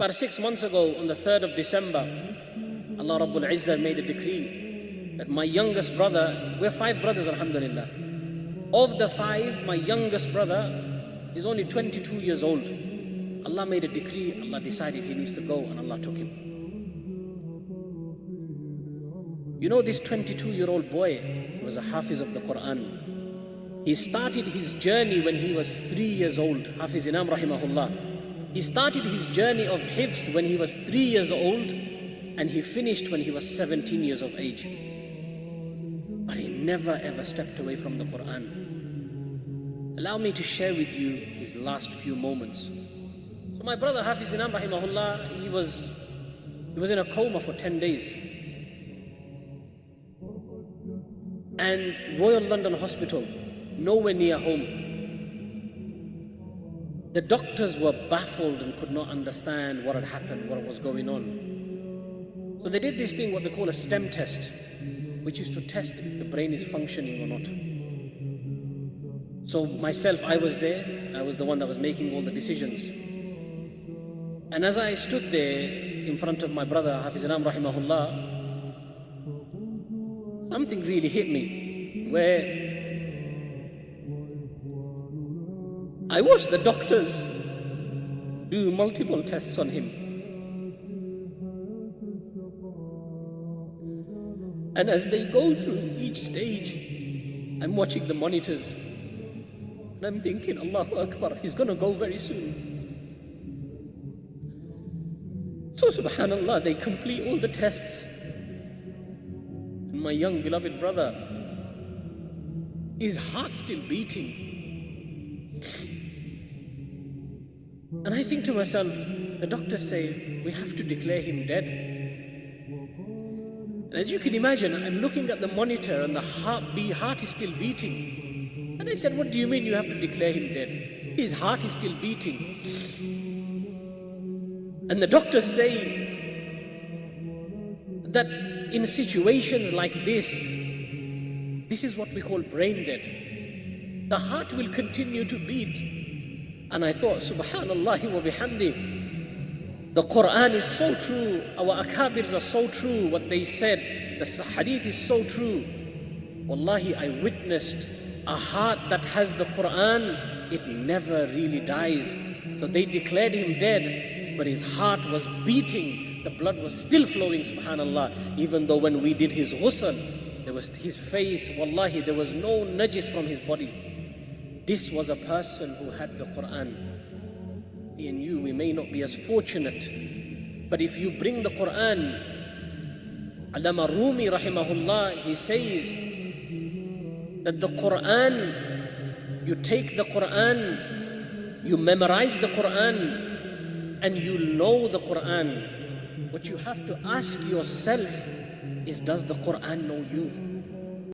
About 6 months ago, on the 3rd of December, Allah Rabbul Izzah made a decree that my youngest brother, we're 5 brothers, alhamdulillah. Of the 5, my youngest brother is only 22 years old. Allah made a decree, Allah decided he needs to go, and Allah took him. You know, this 22-year-old boy was a Hafiz of the Quran. He started his journey when he was 3 years old. Hafiz Inam rahimahullah. He started his journey of Hifz when he was 3 years old, and he finished when he was 17 years of age. But he never ever stepped away from the Quran. Allow me to share with you his last few moments. So my brother Hafiz Inam rahimahullah, he was in a coma for 10 days. And Royal London Hospital, nowhere near home. The doctors were baffled and could not understand what had happened, what was going on. So they did this thing, what they call a STEM test, which is to test if the brain is functioning or not. So myself, I was there. I was the one that was making all the decisions. And as I stood there in front of my brother, Hafiz Anam rahimahullah, something really hit me, where I watched the doctors do multiple tests on him. And as they go through each stage, I'm watching the monitors. And I'm thinking, Allahu Akbar, he's going to go very soon. So subhanallah, they complete all the tests. And my young beloved brother, his heart's still beating. And I think to myself, the doctors say, we have to declare him dead. And as you can imagine, I'm looking at the monitor and the heart is still beating. And I said, what do you mean you have to declare him dead? His heart is still beating. And the doctors say that in situations like this is what we call brain dead. The heart will continue to beat. And I thought, subhanallah wa bihamdi, the Quran is so true, our akabirs are so true, what they said, the hadith is so true. Wallahi, I witnessed a heart that has the Quran, it never really dies. So they declared him dead, but his heart was beating, the blood was still flowing, subhanallah. Even though when we did his ghusl, there was his face, wallahi, there was no najis from his body. This was a person who had the Quran. Me and you, we may not be as fortunate, but if you bring the Quran, Allama Rumi rahimahullah, he says that the Quran, you take the Quran, you memorize the Quran, and you know the Quran. What you have to ask yourself is, does the Quran know you?